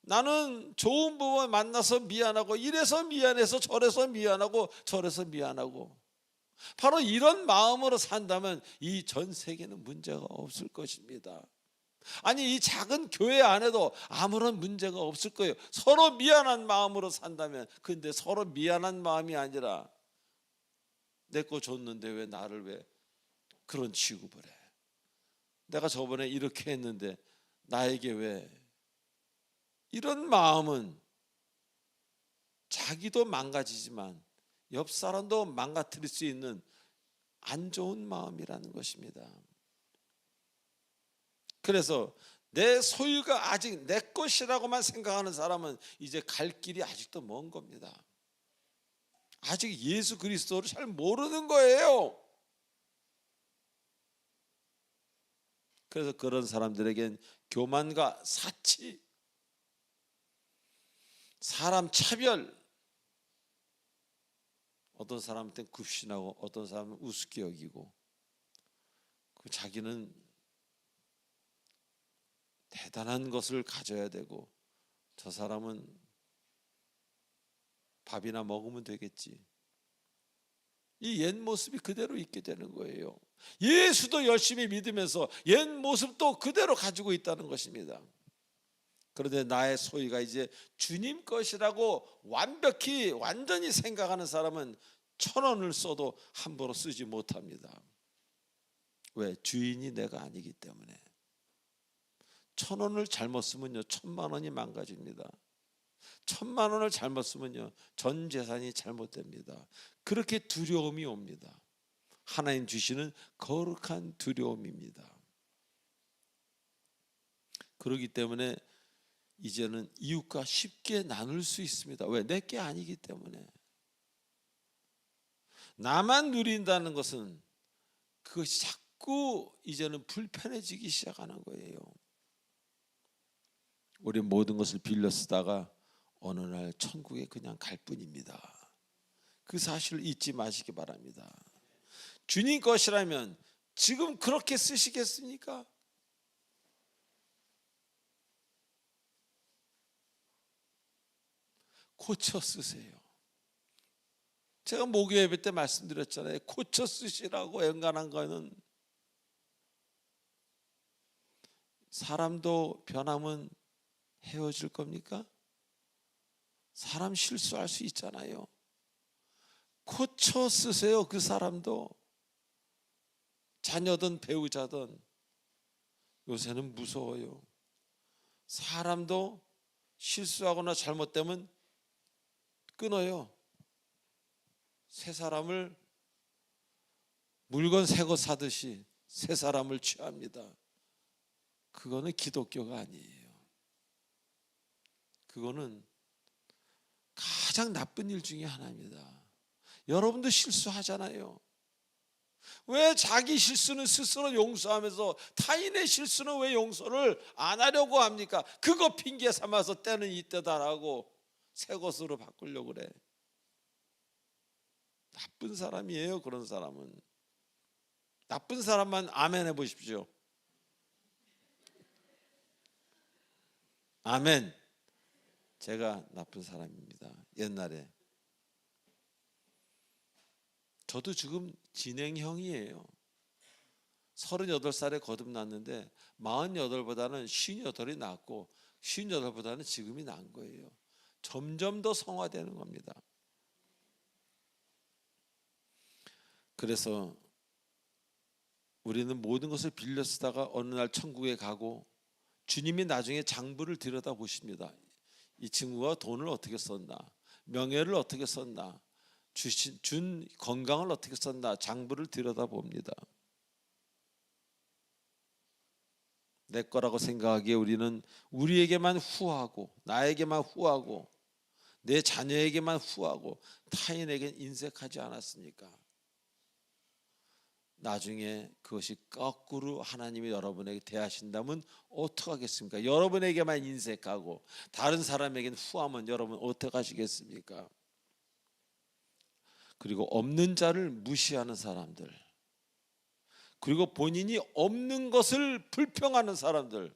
나는 좋은 부모 만나서 미안하고, 이래서 미안해서 저래서 미안하고, 저래서 미안하고. 바로 이런 마음으로 산다면 이 전 세계는 문제가 없을 것입니다. 아니, 이 작은 교회 안에도 아무런 문제가 없을 거예요. 서로 미안한 마음으로 산다면. 근데 서로 미안한 마음이 아니라 내 거 줬는데 왜 나를 왜 그런 취급을 해? 내가 저번에 이렇게 했는데 나에게 왜? 이런 마음은 자기도 망가지지만 옆 사람도 망가뜨릴 수 있는 안 좋은 마음이라는 것입니다. 그래서 내 소유가 아직 내 것이라고만 생각하는 사람은 이제 갈 길이 아직도 먼 겁니다. 아직 예수 그리스도를 잘 모르는 거예요. 그래서 그런 사람들에겐 교만과 사치, 사람 차별, 어떤 사람한테는 굽신하고 어떤 사람은 우습게 여기고, 자기는 대단한 것을 가져야 되고 저 사람은 밥이나 먹으면 되겠지. 이 옛 모습이 그대로 있게 되는 거예요. 예수도 열심히 믿으면서 옛 모습도 그대로 가지고 있다는 것입니다. 그런데 나의 소유가 이제 주님 것이라고 완벽히 완전히 생각하는 사람은 1,000원을 써도 함부로 쓰지 못합니다. 왜? 주인이 내가 아니기 때문에. 1,000원을 잘못 쓰면요 1,000,000원이 망가집니다. 1,000,000원을 잘못 쓰면요 전 재산이 잘못됩니다. 그렇게 두려움이 옵니다. 하나님 주시는 거룩한 두려움입니다. 그렇기 때문에 이제는 이웃과 쉽게 나눌 수 있습니다. 왜? 내게 아니기 때문에. 나만 누린다는 것은 그것이 자꾸 이제는 불편해지기 시작하는 거예요. 우리 모든 것을 빌려 쓰다가 어느 날 천국에 그냥 갈 뿐입니다. 그 사실을 잊지 마시기 바랍니다. 주님 것이라면 지금 그렇게 쓰시겠습니까? 고쳐 쓰세요. 제가 목요 예배 때 말씀드렸잖아요. 고쳐 쓰시라고. 연간한 거는 사람도 변하면 헤어질 겁니까? 사람 실수할 수 있잖아요. 고쳐 쓰세요. 그 사람도. 자녀든 배우자든. 요새는 무서워요. 사람도 실수하거나 잘못되면 끊어요. 새 사람을 물건 새 거 사듯이 새 사람을 취합니다. 그거는 기독교가 아니에요. 그거는 가장 나쁜 일 중에 하나입니다. 여러분도 실수하잖아요. 왜 자기 실수는 스스로 용서하면서 타인의 실수는 왜 용서를 안 하려고 합니까? 그거 핑계 삼아서 때는 이때다라고 새 것으로 바꾸려고 그래. 나쁜 사람이에요. 그런 사람은. 나쁜 사람만 아멘 해보십시오. 아멘. 제가 나쁜 사람입니다. 옛날에. 저도 지금 진행형이에요. 38살에 거듭났는데 48보다는 58이 낫고 58보다는 지금이 나은 거예요. 점점 더 성화되는 겁니다. 그래서 우리는 모든 것을 빌려 쓰다가 어느 날 천국에 가고 주님이 나중에 장부를 들여다 보십니다. 이 친구가 돈을 어떻게 썼나, 명예를 어떻게 썼나, 준 건강을 어떻게 썼나, 장부를 들여다 봅니다. 내 거라고 생각하기에 우리는 우리에게만 후하고, 나에게만 후하고, 내 자녀에게만 후하고 타인에겐 인색하지 않았습니까? 나중에 그것이 거꾸로 하나님이 여러분에게 대하신다면 어떡하겠습니까? 여러분에게만 인색하고 다른 사람에게는 후하면 여러분 어떡하시겠습니까? 그리고 없는 자를 무시하는 사람들, 그리고 본인이 없는 것을 불평하는 사람들,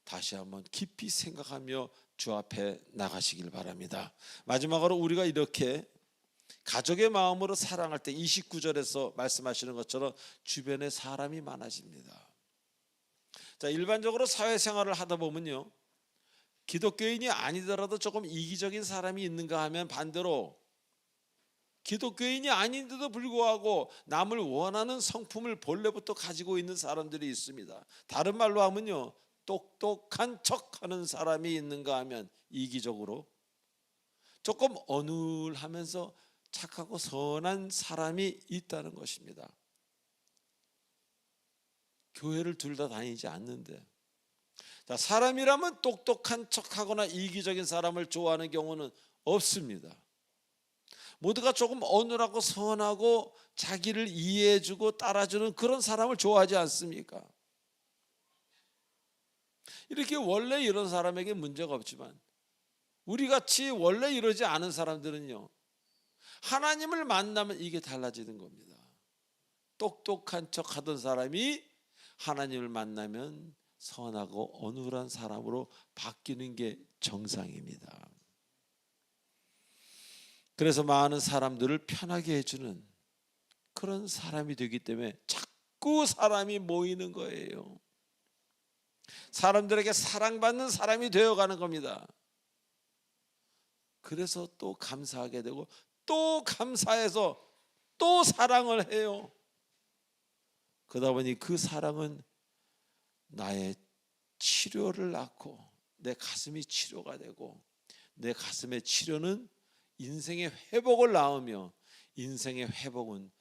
다시 한번 깊이 생각하며 주 앞에 나가시길 바랍니다. 마지막으로 우리가 이렇게 가족의 마음으로 사랑할 때 29절에서 말씀하시는 것처럼 주변에 사람이 많아집니다. 자, 일반적으로 사회생활을 하다 보면요, 기독교인이 아니더라도 조금 이기적인 사람이 있는가 하면 반대로 기독교인이 아닌데도 불구하고 남을 원하는 성품을 본래부터 가지고 있는 사람들이 있습니다. 다른 말로 하면요, 똑똑한 척하는 사람이 있는가 하면 이기적으로, 조금 어눌하면서 착하고 선한 사람이 있다는 것입니다. 교회를 둘 다 다니지 않는데, 자, 사람이라면 똑똑한 척하거나 이기적인 사람을 좋아하는 경우는 없습니다. 모두가 조금 어눌하고 선하고 자기를 이해해주고 따라주는 그런 사람을 좋아하지 않습니까? 이렇게 원래 이런 사람에게 문제가 없지만 우리같이 원래 이러지 않은 사람들은요, 하나님을 만나면 이게 달라지는 겁니다. 똑똑한 척 하던 사람이 하나님을 만나면 선하고 어눌한 사람으로 바뀌는 게 정상입니다. 그래서 많은 사람들을 편하게 해주는 그런 사람이 되기 때문에 자꾸 사람이 모이는 거예요. 사람들에게 사랑받는 사람이 되어가는 겁니다. 그래서 또 감사하게 되고 또 감사해서 또 사랑을 해요. 그러다 보니 그 사랑은 나의 치료를 낳고 내 가슴이 치료가 되고, 내 가슴의 치료는 인생의 회복을 낳으며, 인생의 회복은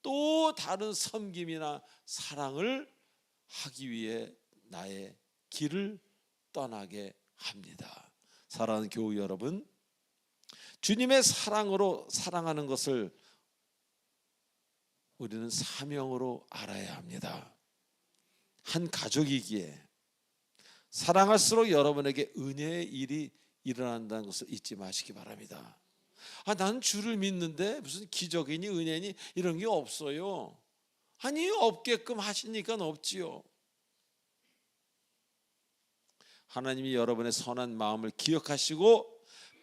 또 다른 섬김이나 사랑을 하기 위해 나의 길을 떠나게 합니다. 사랑하는 교우 여러분, 주님의 사랑으로 사랑하는 것을 우리는 사명으로 알아야 합니다. 한 가족이기에 사랑할수록 여러분에게 은혜의 일이 일어난다는 것을 잊지 마시기 바랍니다. 나는 주를 믿는데 무슨 기적이니 은혜니 이런 게 없어요. 아니, 없게끔 하시니까 없지요. 하나님이 여러분의 선한 마음을 기억하시고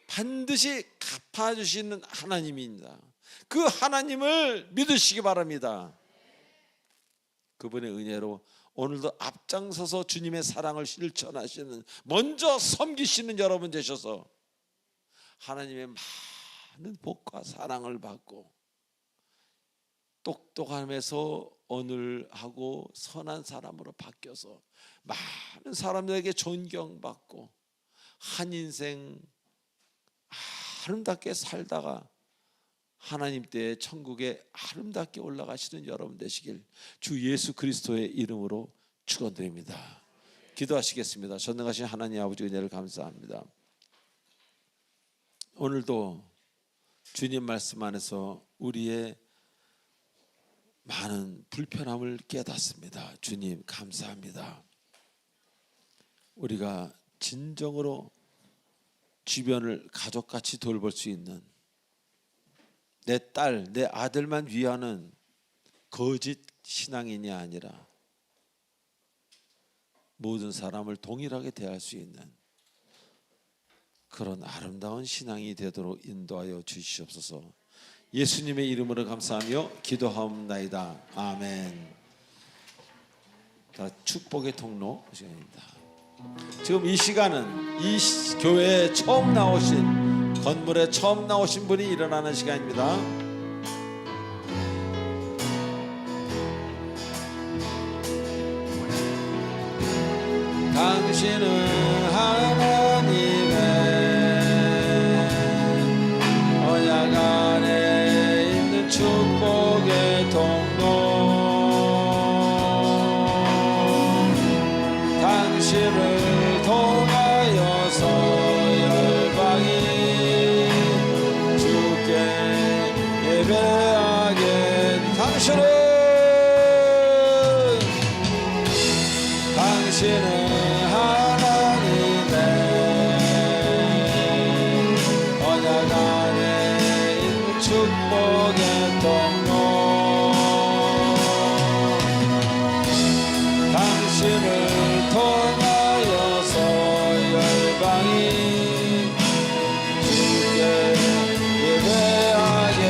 반드시 갚아주시는 하나님입니다. 그 하나님을 믿으시기 바랍니다. 그분의 은혜로 오늘도 앞장서서 주님의 사랑을 실천하시는, 먼저 섬기시는 여러분 되셔서 하나님의 많은 복과 사랑을 받고 똑똑함에서 어눌하고 선한 사람으로 바뀌어서 많은 사람들에게 존경받고 한 인생 아름답게 살다가 하나님 때의 천국에 아름답게 올라가시는 여러분 되시길 주 예수 그리스도의 이름으로 축원드립니다. 기도하시겠습니다. 전능하신 하나님 아버지 은혜를 감사합니다. 오늘도 주님 말씀 안에서 우리의 많은 불편함을 깨닫습니다. 주님 감사합니다. 우리가 진정으로 주변을 가족같이 돌볼 수 있는, 내 딸, 내 아들만 위하는 거짓 신앙인이 아니라 모든 사람을 동일하게 대할 수 있는 그런 아름다운 신앙이 되도록 인도하여 주시옵소서. 예수님의 이름으로 감사하며 기도하옵나이다. 아멘. 자, 축복의 통로 시간입니다. 지금 이 시간은 교회에 처음 나오신, 건물에 처음 나오신 분이 일어나는 시간입니다. 당신은 하나님의 언약 안에 있는 축복의 통로, 당신을 통하여서 열방이 주께 예배하게, 당신은 하나님의 언약 안에 있는 축복의 통로, 당신을 통하여서 열방이 주께 예배하게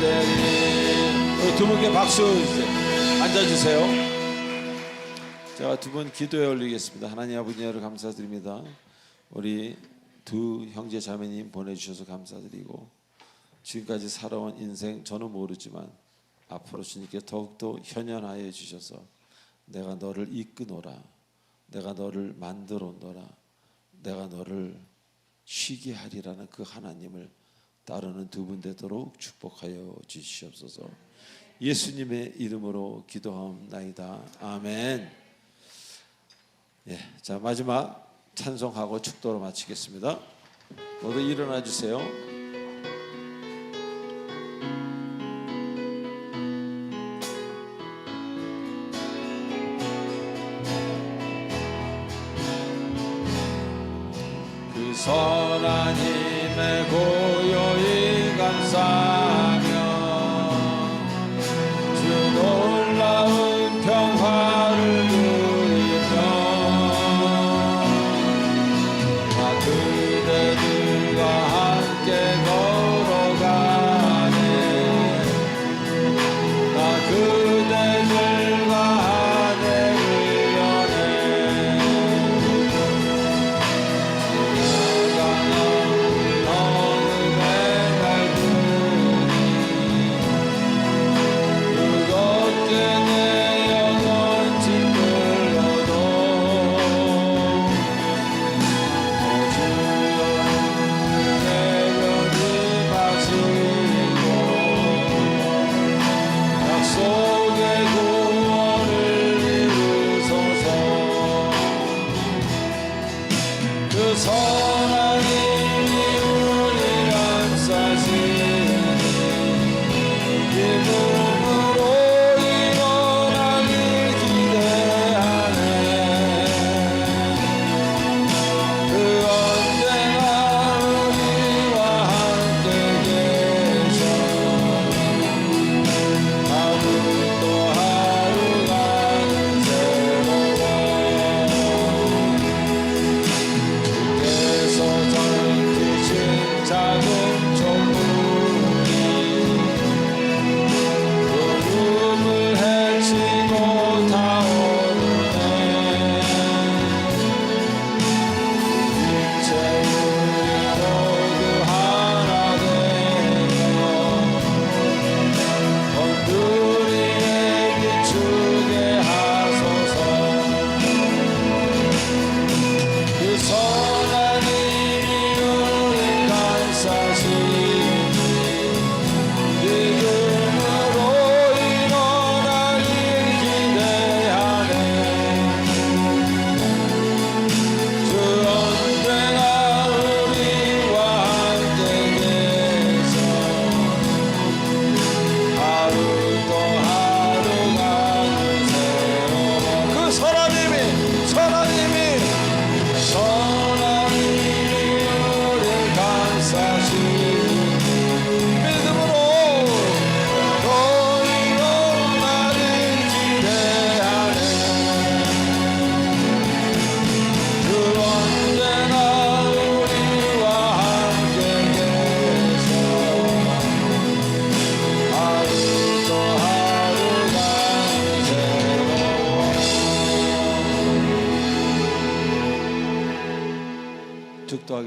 되리. 우리 두 분께 박수 주세요. 앉아주세요. 제가 두 분 기도에 올리겠습니다. 하나님 아버지를 감사드립니다. 우리 두 형제 자매님 보내주셔서 감사드리고, 지금까지 살아온 인생 저는 모르지만 앞으로 주님께 더욱더 현현하여 주셔서 내가 너를 이끄노라, 내가 너를 만들어 놓노라, 내가 너를 쉬게 하리라는 그 하나님을 따르는 두 분 되도록 축복하여 주시옵소서. 예수님의 이름으로 기도하옵나이다. 아멘. 예, 자, 마지막 찬송하고 축도로 마치겠습니다. 모두 일어나 주세요. 그 선한 힘에 고요히 감사하며 주 놀라운 평화를 누리며 나 그대들과 함께 걸어가네. 나 그대들과 하늘을 여네. 나가는 어느 날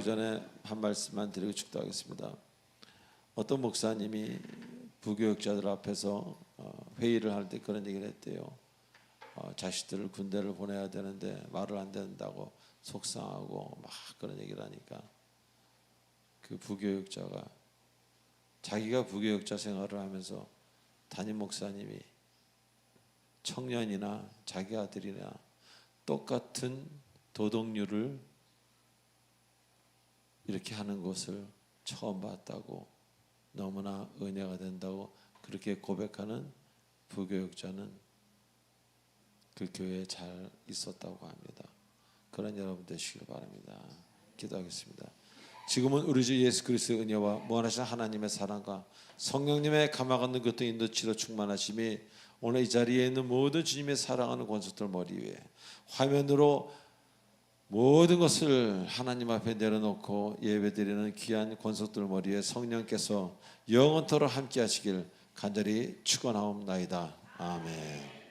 기도하기 전에 한 말씀만 드리고 축도하겠습니다. 어떤 목사님이 부교육자들 앞에서 회의를 할 때 그런 얘기를 했대요. 자식들을 군대를 보내야 되는데 말을 안 듣는다고 속상하고 막 그런 얘기를 하니까 그 부교육자가 자기가 부교육자 생활을 하면서 담임 목사님이 청년이나 자기 아들이나 똑같은 도덕률을 이렇게 하는 것을 처음 봤다고, 너무나 은혜가 된다고 그렇게 고백하는 부교육자는 그 교회에 잘 있었다고 합니다. 그런 여러분 되시길 바랍니다. 기도하겠습니다. 지금은 우리 주 예수 그리스도의 은혜와 무한하신 하나님의 사랑과 성령님의 감화받는 것도 인도치로 충만하심이 오늘 이 자리에 있는 모든 주님의 사랑하는 권속들 머리 위에 화면으로 모든 것을 하나님 앞에 내려놓고 예배드리는 귀한 권속들 머리에 성령께서 영원토록 함께 하시길 간절히 축원하옵나이다. 아멘.